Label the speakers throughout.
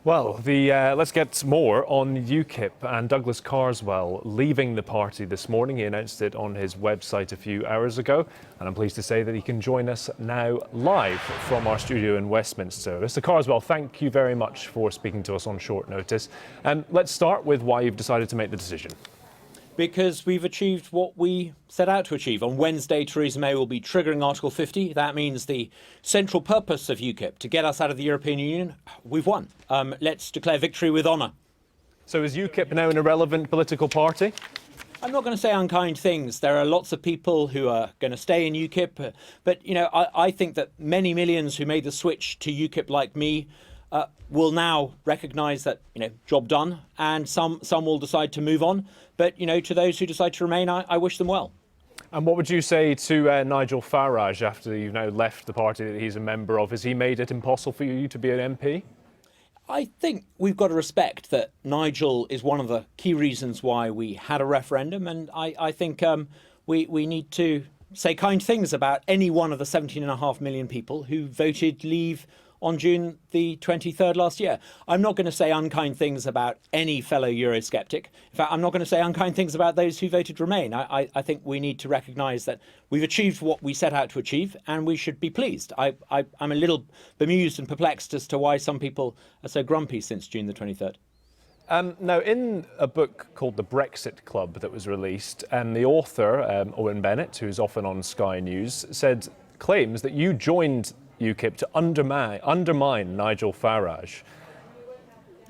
Speaker 1: Well, let's get more on UKIP and Douglas Carswell leaving the party this morning. He announced it on his website a few hours ago, and I'm pleased to say that he can join us now live from our studio in Westminster. Mr. Carswell, thank you very much for speaking to us on short notice. And let's start with why you've decided to make the decision.
Speaker 2: Because we've achieved what we set out to achieve. On Wednesday, Theresa May will be triggering Article 50. That means the central purpose of UKIP, to get us out of the European Union, we've won. Let's declare victory with honour.
Speaker 1: So is UKIP now an irrelevant political party?
Speaker 2: I'm not going to say unkind things. There are lots of people who are going to stay in UKIP. But, you know, I think that many millions who made the switch to UKIP like me will now recognise that, you know, job done, and some will decide to move on. But, you know, to those who decide to remain, I wish them well.
Speaker 1: And what would you say to Nigel Farage after you've now left the party that he's a member of? Has he made it impossible for you to be an MP?
Speaker 2: I think we've got to respect that Nigel is one of the key reasons why we had a referendum, and I think we need to say kind things about any one of the 17.5 million people who voted Leave on June the 23rd last year. I'm not going to say unkind things about any fellow Eurosceptic. In fact, I'm not going to say unkind things about those who voted Remain. I think we need to recognise that we've achieved what we set out to achieve, and we should be pleased. I'm a little bemused and perplexed as to why some people are so grumpy since June the 23rd.
Speaker 1: Now, in a book called The Brexit Club that was released, the author, Owen Bennett, who's often on Sky News, claims that you joined UKIP to undermine Nigel Farage.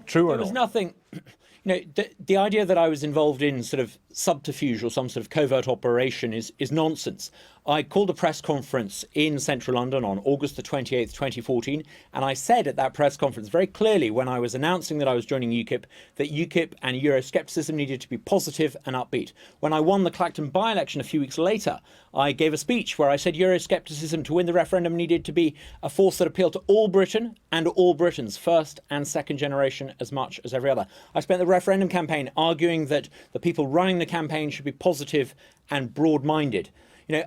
Speaker 1: True or not?
Speaker 2: There was nothing. You know, the idea that I was involved in sort of subterfuge or some sort of covert operation is nonsense. I called a press conference in central London on August the 28th, 2014, and I said at that press conference very clearly when I was announcing that I was joining UKIP that UKIP and Euroscepticism needed to be positive and upbeat. When I won the Clacton by-election a few weeks later, I gave a speech where I said Euroscepticism to win the referendum needed to be a force that appealed to all Britain and all Britons, first and second generation, as much as every other. I spent the referendum campaign arguing that the people running the campaign should be positive and broad-minded. You know,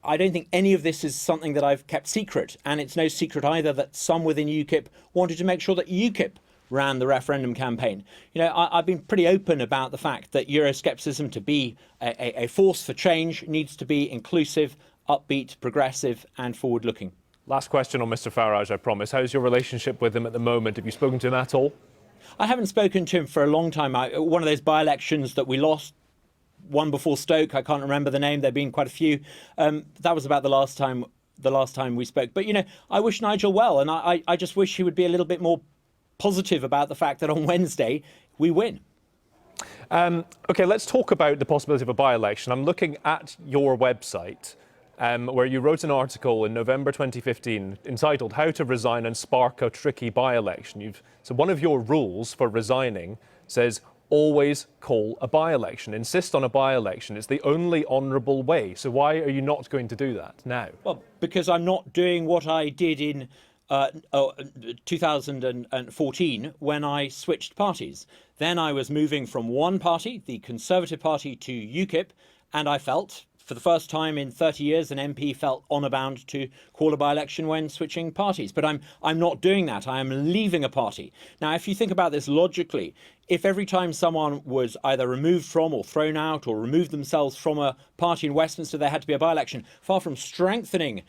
Speaker 2: I don't think any of this is something that I've kept secret, and it's no secret either that some within UKIP wanted to make sure that UKIP ran the referendum campaign. You know, I've been pretty open about the fact that Euroscepticism, to be a force for change, needs to be inclusive, upbeat, progressive and forward-looking.
Speaker 1: Last question on Mr. Farage, I promise. How's your relationship with him at the moment? Have you spoken to him at all?
Speaker 2: I haven't spoken to him for a long time. One of those by-elections that we lost, one before Stoke, I can't remember the name, there have been quite a few. That was about the last time we spoke. But, you know, I wish Nigel well, and I just wish he would be a little bit more positive about the fact that on Wednesday we win.
Speaker 1: OK, let's talk about the possibility of a by-election. I'm looking at your website, where you wrote an article in November 2015 entitled "How to Resign and Spark a Tricky By-Election." So one of your rules for resigning says, always call a by-election, insist on a by-election. It's the only honourable way. So why are you not going to do that now?
Speaker 2: Well, because I'm not doing what I did in 2014 when I switched parties. Then I was moving from one party, the Conservative Party, to UKIP, and I felt, for the first time in 30 years, an MP felt honour bound to call a by-election when switching parties. But I'm not doing that. I am leaving a party. Now, if you think about this logically, if every time someone was either removed from or thrown out or removed themselves from a party in Westminster, there had to be a by-election, far from strengthening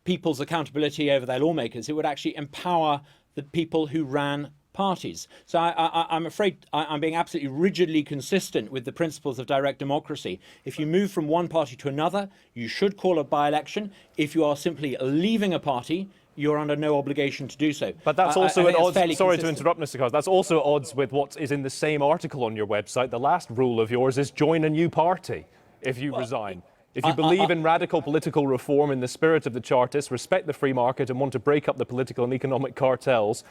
Speaker 2: people's accountability over their lawmakers, it would actually empower the people who ran parties. So I'm afraid I'm being absolutely rigidly consistent with the principles of direct democracy. If you move from one party to another, you should call a by-election. If you are simply leaving a party, you're under no obligation to do so.
Speaker 1: But that's also at odds. Sorry to interrupt, Mr. Cars. That's also at odds with what is in the same article on your website. The last rule of yours is join a new party if you resign. If you believe in radical political reform in the spirit of the Chartists, respect the free market and want to break up the political and economic cartels,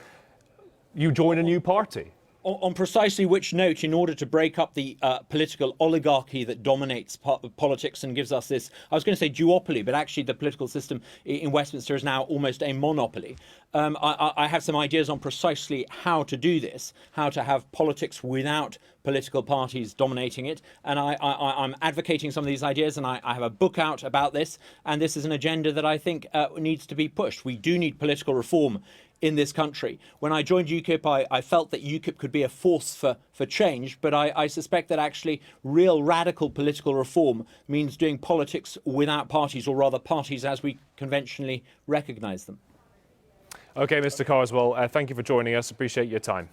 Speaker 1: you join a new party.
Speaker 2: On precisely which note, in order to break up the political oligarchy that dominates politics and gives us this, I was going to say duopoly, but actually the political system in Westminster is now almost a monopoly. I have some ideas on precisely how to do this, how to have politics without political parties dominating it. And I'm advocating some of these ideas, and I have a book out about this. And this is an agenda that I think needs to be pushed. We do need political reform in this country. When I joined UKIP, I felt that UKIP could be a force for change, but I suspect that actually real radical political reform means doing politics without parties, or rather parties as we conventionally recognise them.
Speaker 1: OK, Mr. Carswell, thank you for joining us. Appreciate your time.